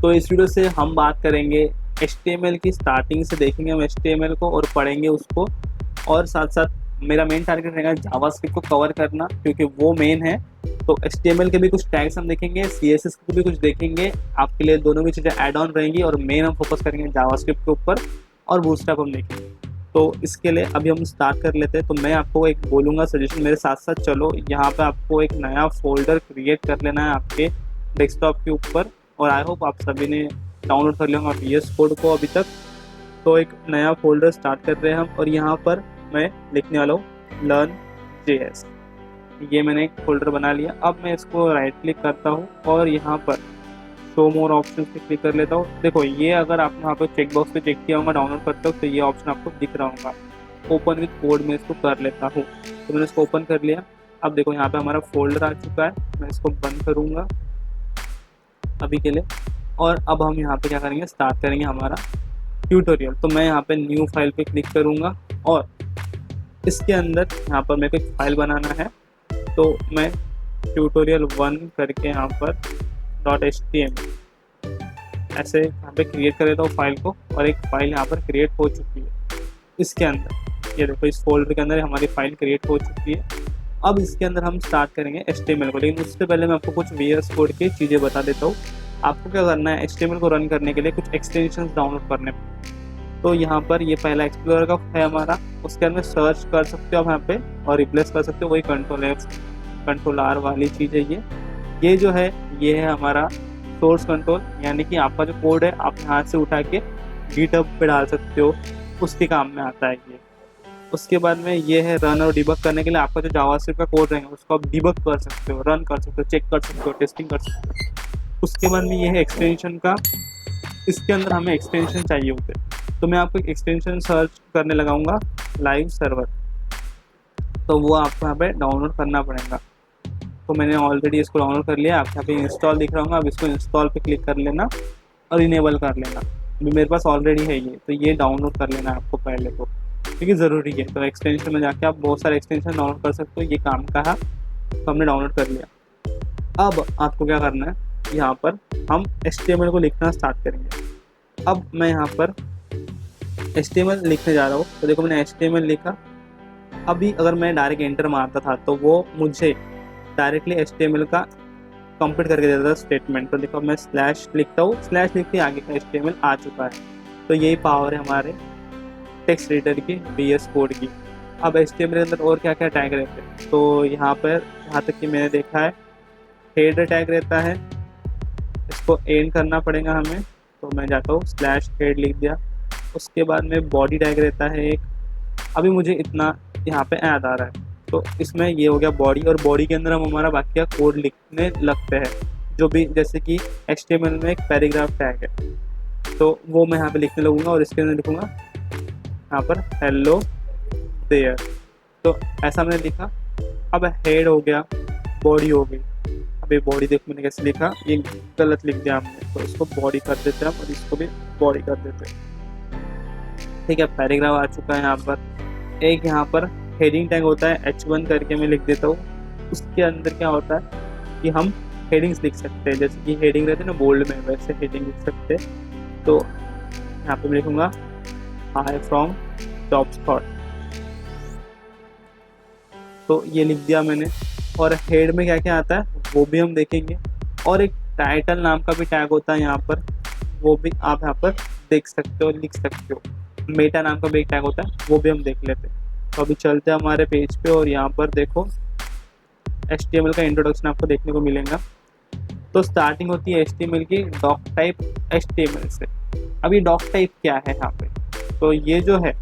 तो इस वीडियो से हम बात करेंगे HTML की, स्टार्टिंग से देखेंगे हम HTML को और पढ़ेंगे उसको, और साथ साथ मेरा मेन टारगेट रहेगा जावास्क्रिप्ट को कवर करना, क्योंकि वो मेन है। तो HTML के भी कुछ टैग्स हम देखेंगे, CSS को भी कुछ देखेंगे, आपके लिए दोनों भी चीज़ें ऐड ऑन रहेंगी, और मेन हम फोकस करेंगे जावास्क्रिप्ट के ऊपर, और बूटस्ट्रैप हम देखेंगे। तो इसके लिए अभी हम स्टार्ट कर लेते हैं। तो मैं आपको एक बोलूँगा सजेशन, मेरे साथ साथ चलो। यहाँ पे आपको एक नया फोल्डर क्रिएट कर लेना है आपके डेस्कटॉप के ऊपर, और आई होप आप सभी ने डाउनलोड कर लिया होगा VS कोड को अभी तक। तो एक नया फोल्डर स्टार्ट कर रहे हैं हम, और यहाँ पर मैं लिखने वाला हूँ learn.js। ये मैंने एक फोल्डर बना लिया। अब मैं इसको राइट क्लिक करता हूँ और यहाँ पर शो मोर ऑप्शन पे क्लिक कर लेता हूँ। देखो ये अगर आपने यहाँ पर चेक बॉक्स पे चेक किया होगा डाउनलोड करते हो, तो ये ऑप्शन आपको दिख रहा होगा। ओपन विथ कोड में इसको कर लेता हूँ। तो मैंने इसको ओपन कर लिया। अब देखो यहाँ पे हमारा फोल्डर आ चुका है। मैं इसको बंद करूँगा अभी के लिए, और अब हम यहाँ पे क्या करेंगे, स्टार्ट करेंगे हमारा ट्यूटोरियल। तो मैं यहाँ पे न्यू फाइल पे क्लिक करूँगा, और इसके अंदर यहाँ पर मेरे को एक फाइल बनाना है। तो मैं tutorial1 करके यहाँ पर .html ऐसे यहाँ पे क्रिएट कर देता हूँ फाइल को, और एक फाइल यहाँ पर क्रिएट हो चुकी है। इसके अंदर ये देखो, इस फोल्डर के अंदर हमारी फाइल क्रिएट हो चुकी है। अब इसके अंदर हम स्टार्ट करेंगे HTML को, लेकिन उससे पहले मैं आपको कुछ VS कोड की चीज़ें बता देता हूँ। आपको क्या करना है, HTML को रन करने के लिए कुछ एक्सटेंशन डाउनलोड करने। तो यहाँ पर ये पहला एक्सप्लोरर का है हमारा, उसके अंदर सर्च कर सकते हो आप यहाँ पे, और रिप्लेस कर सकते हो, वही Ctrl+F Ctrl+R वाली चीज़ है ये जो है, ये है हमारा सोर्स कंट्रोल, यानी कि आपका जो कोड है आप यहाँ से उठा के GitHub पे डाल सकते हो, उसके काम में आता है ये। उसके बाद में ये है रन और डिबग करने के लिए, आपका जो जावास्क्रिप्ट का कोड रहेगा उसको आप डिबग कर सकते हो, रन कर सकते हो, चेक कर सकते हो, टेस्टिंग कर सकते हो। उसके बाद में ये है एक्सटेंशन का, इसके अंदर हमें एक्सटेंशन चाहिए होते हैं। तो मैं आपको एक एक्सटेंशन सर्च करने लगाऊंगा, लाइव सर्वर। तो वो आपको यहाँ पे डाउनलोड करना पड़ेगा। तो मैंने ऑलरेडी इसको डाउनलोड कर लिया। आप यहाँ पे इंस्टॉल दिख रहा होगा, अब इसको इंस्टॉल पे क्लिक कर लेना और इनेबल कर लेना। अभी मेरे पास ऑलरेडी है ये, तो ये डाउनलोड कर लेना है आपको पहले तो, क्योंकि ज़रूरी है। तो एक्सटेंशन में जाके आप बहुत सारे एक्सटेंशन डाउनलोड कर सकते हो। ये काम का है, तो हमने डाउनलोड कर लिया। अब आपको क्या करना है, यहाँ पर हम HTML को लिखना स्टार्ट करेंगे। अब मैं यहाँ पर HTML लिखने जा रहा हूँ। तो देखो मैंने HTML लिखा। अभी अगर मैं डायरेक्ट एंटर मारता था तो वो मुझे डायरेक्टली HTML का कंप्लीट करके देता था स्टेटमेंट। तो देखो मैं स्लैश लिखता हूँ, स्लैश लिख के आगे का HTML आ चुका है। तो यही पावर है हमारे टेक्स्ट एडिटर की, VS कोड की। अब HTML के अंदर और क्या क्या टैग रहते हैं, तो यहाँ पर जहाँ तक कि मैंने देखा है, हेडर टैग रहता है, इसको एंड करना पड़ेगा हमें। तो मैं जाता हूँ, स्लैश हेड लिख दिया। उसके बाद में बॉडी टैग रहता है एक, अभी मुझे इतना यहाँ पे याद आ रहा है। तो इसमें ये हो गया बॉडी, और बॉडी के अंदर हम हमारा बाकी का कोड लिखने लगते हैं, जो भी जैसे कि HTML में एक पैराग्राफ टैग है, तो वो मैं यहाँ पे लिखने लगूंगा, और इसके अंदर लिखूंगा यहाँ पर हेलो देयर। तो ऐसा मैंने लिखा। अब हेड हो गया, बॉडी हो गई। अब ये बॉडी देख मैंने कैसे लिखा, ये गलत लिख दिया हमने, तो इसको बॉडी कर देते हैं हम, और इसको भी बॉडी कर देते हैं। ठीक है, पैराग्राफ आ चुका है। यहाँ पर एक यहाँ पर हेडिंग टैग होता है, H1 करके मैं लिख देता हूँ। उसके अंदर क्या होता है कि हम हेडिंग्स लिख सकते हैं, जैसे कि हेडिंग रहते हैं ना बोल्ड में, वैसे हेडिंग लिख सकते हैं। तो यहाँ पे मैं लिखूँगा हाई फ्रॉम टॉप स्पॉट। तो ये लिख दिया मैंने। और हेड में क्या क्या आता है वो भी हम देखेंगे, और एक टाइटल नाम का भी टैग होता है यहाँ पर, वो भी आप यहाँ पर देख सकते हो, लिख सकते हो। मेटा नाम का भी एक टैग होता है, वो भी हम देख लेते हैं। तो अभी चलते हैं हमारे पेज पे, और यहाँ पर देखो HTML का इंट्रोडक्शन आपको देखने को मिलेगा। तो स्टार्टिंग होती है HTML की डॉक टाइप HTML से। अभी डॉक टाइप क्या है यहाँ पे, तो ये जो है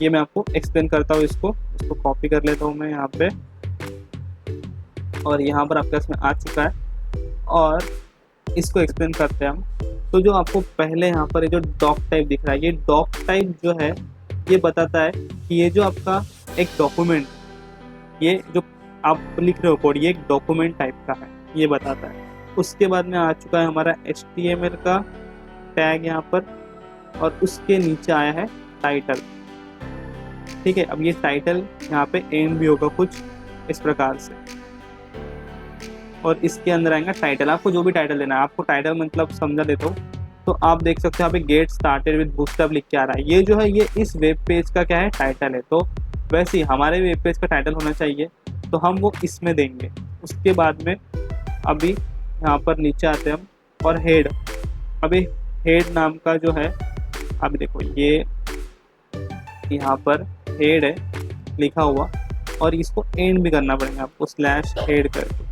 ये मैं आपको एक्सप्लेन करता हूँ। इसको कॉपी कर लेता हूँ मैं यहाँ पे, और यहाँ पर आपके पास में आ चुका है, और इसको एक्सप्लेन करते हैं हम। तो जो आपको पहले यहाँ पर ये जो डॉक टाइप दिख रहा है, ये डॉक टाइप जो है ये बताता है कि ये जो आपका एक डॉक्यूमेंट, ये जो आप लिख रहे हो कोड, ये एक डॉक्यूमेंट टाइप का है, ये बताता है। उसके बाद में आ चुका है हमारा HTML का टैग यहाँ पर, और उसके नीचे आया है टाइटल। ठीक है, अब ये टाइटल यहाँ पे एंड भी होगा कुछ इस प्रकार से, और इसके अंदर आएगा टाइटल। आपको जो भी टाइटल देना है, आपको टाइटल मतलब समझा देता हूँ, तो आप देख सकते हो यहाँ पे गेट स्टार्टेड विद बूस्टअप लिख के आ रहा है। ये जो है ये इस वेब पेज का क्या है, टाइटल है। तो वैसे ही हमारे वेब पेज का टाइटल होना चाहिए, तो हम वो इसमें देंगे। उसके बाद में अभी यहाँ पर नीचे आते हैं हम, और हेड, अभी हेड नाम का जो है, अभी देखो ये यहाँ पर हेड है लिखा हुआ, और इसको एंड भी करना पड़ेगा आपको स्लैश हेड करके।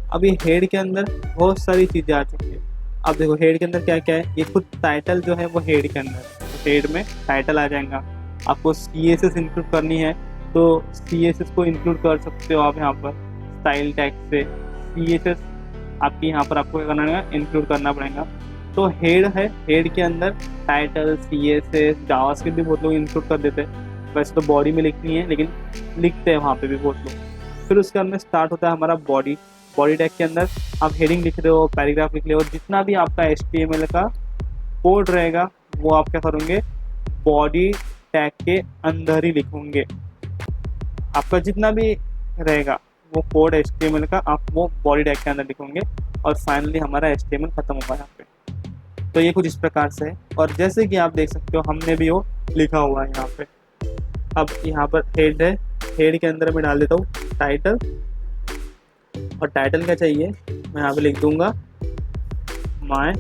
अभी हेड के अंदर बहुत सारी चीज़ें आ चुकी है। अब देखो हेड के अंदर क्या क्या है, ये खुद टाइटल जो है वो हेड के अंदर है। तो हेड में टाइटल आ जाएगा। आपको CSS इंक्लूड करनी है तो CSS को इंक्लूड कर सकते हो आप यहाँ पर स्टाइल टैग से। CSS आपकी यहाँ पर आपको क्या करना है, इंक्लूड करना पड़ेगा। तो हेड है, हेड के अंदर टाइटल, CSS, जावास्क्रिप्ट भी बहुत लोग इंक्लूड कर देते हैं। वैसे तो बॉडी में लिखनी है, लेकिन लिखते हैं वहाँ पे भी बहुत लोग। फिर उसके अंदर स्टार्ट होता है हमारा बॉडी। बॉडी टैग के अंदर आप हेडिंग लिख रहे हो, पैराग्राफ लिख रहे हो, जितना भी आपका HTML का कोड रहेगा वो आप क्या करोगे, बॉडी टैग के अंदर ही लिखोगे। आपका जितना भी रहेगा वो कोड HTML का आप वो बॉडी टैग के अंदर लिखोगे, और फाइनली हमारा HTML खत्म होगा यहाँ पे। तो ये कुछ इस प्रकार से है, और जैसे कि आप देख सकते हो हमने भी वो लिखा हुआ है यहाँ पे। अब यहाँ पर हेड है, हेड के अंदर मैं डाल देता हूँ टाइटल, और टाइटल क्या चाहिए, मैं यहाँ पे लिख दूंगा माय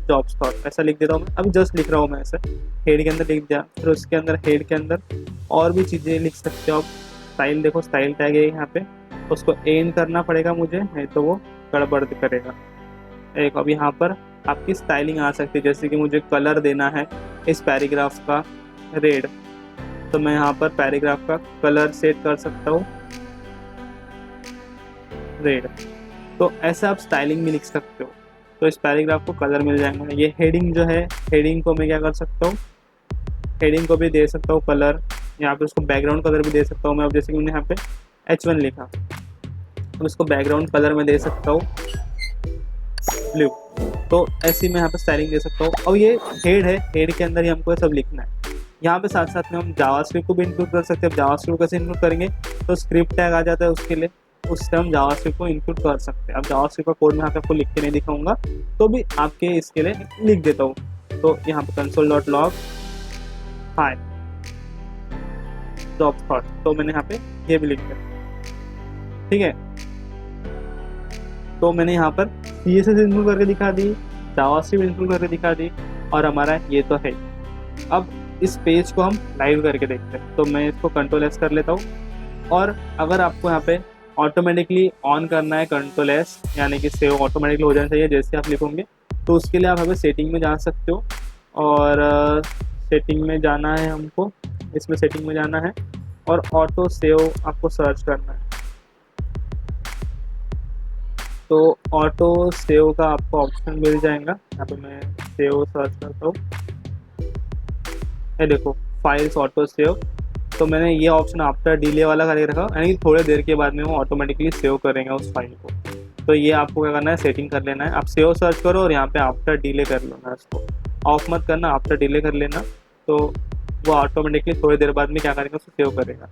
जॉब स्पॉट, ऐसा लिख देता हूँ मैं। अभी जस्ट लिख रहा हूँ मैं ऐसे, हेड के अंदर लिख दिया। फिर उसके अंदर हेड के अंदर और भी चीज़ें लिख सकते हो आप। स्टाइल देखो, स्टाइल टैग है यहाँ पे, उसको एंड करना पड़ेगा मुझे, नहीं तो वो गड़बड़ करेगा। एक अब यहाँ पर आपकी स्टाइलिंग आ सकती है, जैसे कि मुझे कलर देना है इस पैराग्राफ का रेड, तो मैं यहाँ पर पैराग्राफ का कलर सेट कर सकता हूँ रेड। तो ऐसा आप स्टाइलिंग भी लिख सकते हो, तो इस पैराग्राफ को कलर मिल जाएगा। ये हेडिंग जो है, हेडिंग को मैं क्या कर सकता हूँ, हेडिंग को भी दे सकता हूँ कलर, यहाँ पे उसको बैकग्राउंड कलर भी दे सकता हूँ मैं। अब जैसे कि मैंने यहाँ पे H1 लिखा, तो उसको बैकग्राउंड कलर में दे सकता हूँ ब्लू। तो ऐसी मैं यहाँ पे स्टाइलिंग दे सकता हूँ। और ये हेड है, हेड के अंदर ही हमको ये सब लिखना है। यहाँ पे साथ साथ में हम जावास्क्रिप्ट को भी इंक्लूड कर सकते हैं। अब जावास्क्रिप्ट कैसे इंक्लूड करेंगे, तो स्क्रिप्ट टैग आ जाता है उसके लिए, उससे हम जावास्क्रिप्ट को इंक्लूड कर सकते हैं। अब जावास्क्रिप्ट का कोड मैं यहाँ पे आपको लिख के नहीं दिखाऊंगा, तो भी आपके इसके लिए लिख देता हूँ। तो यहाँ पे console.log हाय जॉब स्पॉट, तो मैंने यहाँ पे ये भी लिख दिया, ठीक है। तो मैंने यहाँ पर CSS इंक्लूड करके दिखा दी, जावास्क्रिप्ट इंक्लूड करके दिखा दी, और हमारा ये तो है। अब इस पेज को हम लाइव करके देखते हैं, तो मैं इसको Ctrl+S कर लेता हूँ। और अगर आपको यहाँ पे ऑटोमेटिकली ऑन करना है Ctrl+S, यानी कि सेव ऑटोमेटिकली हो जाना चाहिए जैसे आप लिखोगे, तो उसके लिए आप यहाँ पे सेटिंग में जा सकते हो, और सेटिंग में जाना है हमको, इसमें सेटिंग में जाना है, और ऑटो सेव आपको सर्च करना है। तो ऑटो सेव का आपको ऑप्शन मिल जाएगा, यहाँ पे मैं सेव सर्च करता हूँ, ये देखो फाइल्स ऑटो सेव। तो मैंने ये ऑप्शन आफ्टर डिले वाला करके रखा, यानी थोड़े देर के बाद में वो ऑटोमेटिकली सेव करेंगे उस फाइल को। तो ये आपको क्या करना है, सेटिंग कर लेना है। आप सेव सर्च करो और यहाँ पे आफ्टर डिले कर लेना, इसको ऑफ मत करना, आफ्टर डिले कर लेना, तो वो ऑटोमेटिकली थोड़ी देर बाद में क्या करेगा, उसको सेव करेगा।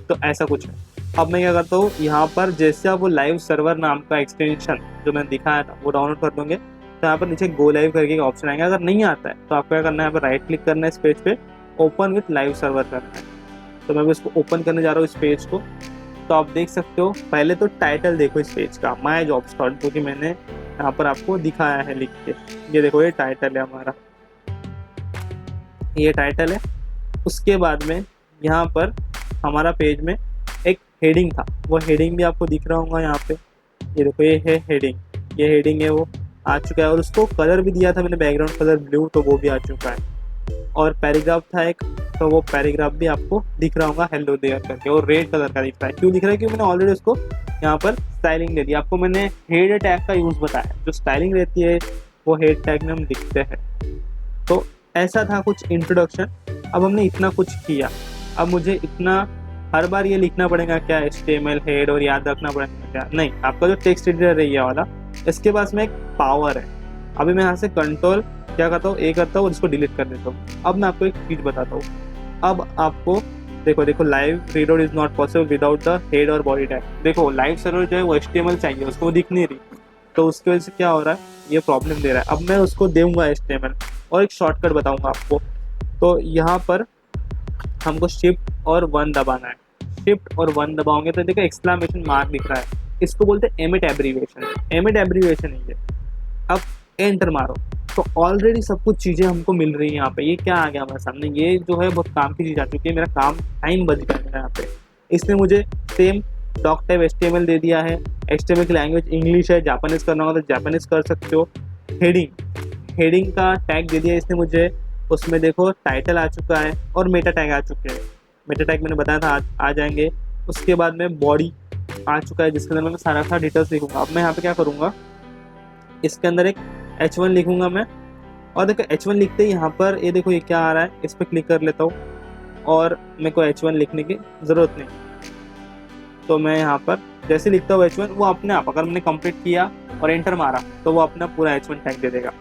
तो ऐसा कुछ है। अब मैं क्या करता हूँ, यहाँ पर जैसे आप वो लाइव सर्वर नाम का एक्सटेंशन जो मैंने दिखाया था वो डाउनलोड कर दोगे, तो यहाँ पर नीचे गो लाइव करके ऑप्शन आएगा। अगर नहीं आता है तो आपको क्या करना है, यहाँ पर राइट क्लिक करना है इस पेज पे, ओपन विथ लाइव सर्वर करना है। तो मैं इसको ओपन करने जा रहा हूँ इस पेज को। तो आप देख सकते हो, पहले तो टाइटल देखो इस पेज का, माय जॉब स्पॉट, जो कि मैंने यहाँ पर आपको दिखाया है लिख के। ये देखो ये टाइटल है हमारा, ये टाइटल है। उसके बाद में यहाँ पर हमारा पेज में एक हेडिंग था, वो हेडिंग भी आपको दिख रहा होगा यहाँ पे। ये देखो ये है हेडिंग, ये हेडिंग है वो आ चुका है, और उसको कलर भी दिया था मैंने, बैकग्राउंड कलर ब्लू, तो वो भी आ चुका है। और पैराग्राफ था एक, तो वो पैराग्राफ भी आपको दिख रहा होगा हेलो देयर करके, और रेड कलर का दिख रहा है। क्यों दिख रहा है, क्योंकि मैंने ऑलरेडी उसको यहाँ पर स्टाइलिंग दे दी। आपको मैंने हेड टैग का यूज़ बताया, जो स्टाइलिंग रहती है वो हेड टैग में हम लिखते हैं। तो ऐसा था कुछ इंट्रोडक्शन। अब हमने इतना कुछ किया, अब मुझे इतना हर बार ये लिखना पड़ेगा क्या, HTML हेड, और याद रखना पड़ेगा क्या? नहीं, आपका जो टेक्स्ट एडिटर है ये वाला, इसके पास में एक पावर है। अभी मैं यहाँ से कंट्रोल क्या करता हूँ, करता हूँ और इसको डिलीट कर देता हूँ। अब मैं आपको एक चीज़ बताता हूँ। अब आपको देखो live readout is not possible without the head और बॉडी टैग। देखो लाइव सर्वर जो है वो HTML चाहिए, उसको दिख नहीं रही, तो उसकी वजह से क्या हो रहा है, ये प्रॉब्लम दे रहा है। अब मैं उसको दूंगा HTML और एक शॉर्टकट बताऊंगा आपको। तो यहाँ पर हमको शिफ्ट और 1 दबाना है। शिफ्ट और 1 दबाओगे तो देखो एक्सक्लेमेशन मार्क दिख रहा है, इसको बोलते हैं एमिट एब्रीविएशन। एमिट एब्रीविएशन है ये। अब एंटर मारो तो ऑलरेडी सब कुछ चीज़ें हमको मिल रही हैं यहाँ पे। ये क्या आ गया हमारे सामने, ये जो है बहुत काम की चीज़ आ चुकी है, मेरा काम टाइम बच गया मेरा यहाँ पे। इसने मुझे सेम डॉक टाइप HTML दे दिया है। HTML की लैंग्वेज इंग्लिश है, जापानीज करना होगा तो जापानीज कर सकते हो। हेडिंग का टैग दे दिया इसने मुझे, उसमें देखो टाइटल आ चुका है और मेटा टैग आ चुके हैं। मेटा टैग मैंने बताया था आ जाएंगे। उसके बाद में बॉडी आ चुका है जिसके अंदर मैं सारा डिटेल्स लिखूंगा। अब मैं यहाँ पे क्या करूँगा, इसके अंदर एक H1 लिखूंगा मैं, और देखो H1 लिखते ही यहाँ पर ये देखो ये क्या आ रहा है, इस पर क्लिक कर लेता हूँ और मेरे को H1 लिखने की ज़रूरत नहीं। तो मैं यहाँ पर जैसे लिखता हूँ H1, वो अपने आप, अगर मैंने कंप्लीट किया और एंटर मारा तो वो अपना पूरा H1 टैग दे देगा।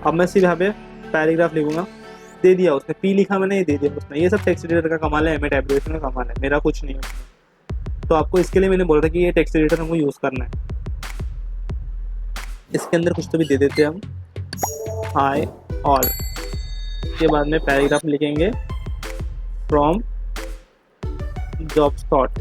अब मैं सिर्फ यहाँ पे पैराग्राफ लिखूंगा, दे दिया उसने, P लिखा मैंने, ये दे दिया उसने। ये सब टेक्स्ट एडिटर का कमाल है, एमिट एब्रीविएशन का कमाल है, मेरा कुछ नहीं है। तो आपको इसके लिए मैंने बोला था कि ये टेक्स्ट एडिटर हमको यूज़ करना है। इसके अंदर कुछ तो भी दे देते हैं हम, हाय ऑल के बाद में पैराग्राफ लिखेंगे फ्रॉम जॉब स्पॉट।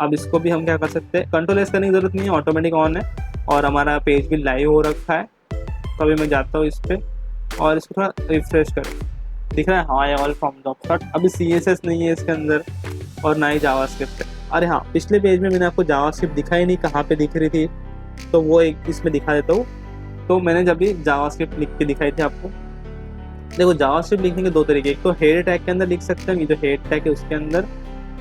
अब इसको भी हम क्या कर सकते हैं, कंट्रोल एस करने की ज़रूरत नहीं है, ऑटोमेटिक ऑन है और हमारा पेज भी लाइव हो रखा है। तो अभी मैं जाता हूँ इस पर और इसको थोड़ा रिफ्रेश करें, दिख रहा है hi all from job spot. अभी CSS नहीं है इसके अंदर और ना ही जावास्क्रिप्ट है। अरे हाँ, पिछले पेज में मैंने आपको जावास्क्रिप्ट दिखाई नहीं, कहाँ पे दिख रही थी, तो वो एक इसमें दिखा देता हूँ। तो मैंने जब भी जावास्क्रिप्ट लिख के दिखाई थी आपको, देखो जावास्क्रिप्ट लिखने के दो तरीके, एक तो हेड टैग के अंदर लिख सकते हैं, ये जो हेड टैग है उसके अंदर।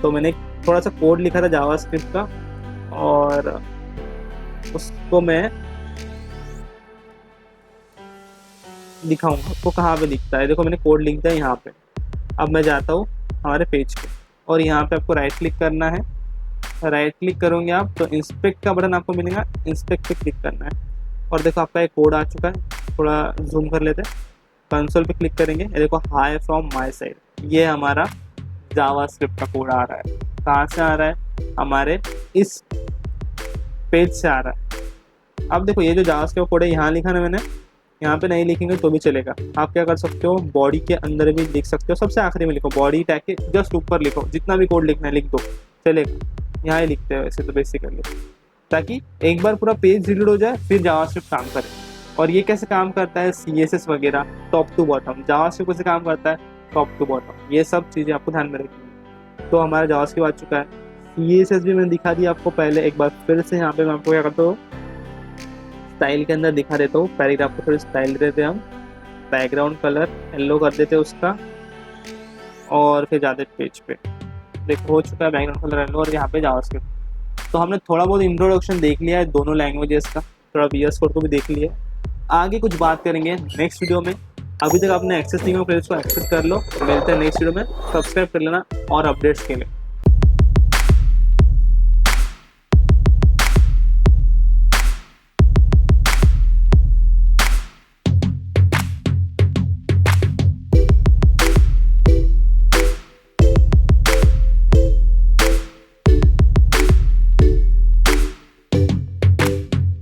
तो मैंने थोड़ा सा कोड लिखा था जावास्क्रिप्ट का और उसको मैं दिखाऊंगा आपको कहाँ पे दिखता है। देखो मैंने कोड लिख दिया यहाँ पे। अब मैं जाता हूँ हमारे पेज पे और यहाँ पे आपको राइट क्लिक करना है। राइट क्लिक करोगे आप तो इंस्पेक्ट का बटन आपको मिलेगा, इंस्पेक्ट पे क्लिक करना है और देखो आपका एक कोड आ चुका है। थोड़ा जूम कर लेते हैं, कंसोल पे क्लिक करेंगे, ये देखो हाई फ्रॉम माय साइड, ये हमारा जावास्क्रिप्ट का कोड आ रहा है। कहाँ से आ रहा है, हमारे इस पेज से आ रहा है। अब देखो ये जो जावास्क्रिप्ट कोड है यहाँ लिखा ना मैंने, यहाँ पे नहीं लिखेंगे तो भी चलेगा। आप क्या कर सकते हो, बॉडी के अंदर भी लिख सकते हो, सबसे आखिरी में लिखो, बॉडी टैग के जस्ट ऊपर लिखो, जितना भी कोड लिखना है लिख दो, चलेगा। यहाँ ही लिखते हैं वैसे तो बेसिकली, ताकि एक बार पूरा पेज रीलोड हो जाए फिर जावास्क्रिप्ट काम करे। और ये कैसे काम करता है, CSS वगैरह टॉप टू बॉटम, जावास्क्रिप्ट कैसे काम करता है टॉप टू बॉटम, ये सब चीज़ें आपको ध्यान में रखनी है। तो हमारा जावास्क्रिप्ट आ चुका है, CSS भी मैंने दिखा दिया आपको पहले। एक बार फिर से यहाँ पे मैं आपको क्या करता हूँ, स्टाइल के अंदर दिखा देता हूँ। पैराग्राफ को थोड़ी स्टाइल दे देते हैं हम, बैकग्राउंड कलर येलो कर देते हैं उसका और फिर जाते पेज पे। देखो हो चुका है बैकग्राउंड कलर येलो और यहाँ पे जावास्क्रिप्ट। तो हमने थोड़ा बहुत इंट्रोडक्शन देख लिया है दोनों लैंग्वेजेस का, थोड़ा VS कोड को भी देख लिया। आगे कुछ बात करेंगे नेक्स्ट वीडियो में। अभी तक आपने एक्सेस नहीं किया प्लेलिस्ट को एक्सेस कर लो। मिलते हैं नेक्स्ट वीडियो में, सब्सक्राइब कर लेना और अपडेट्स के लिए।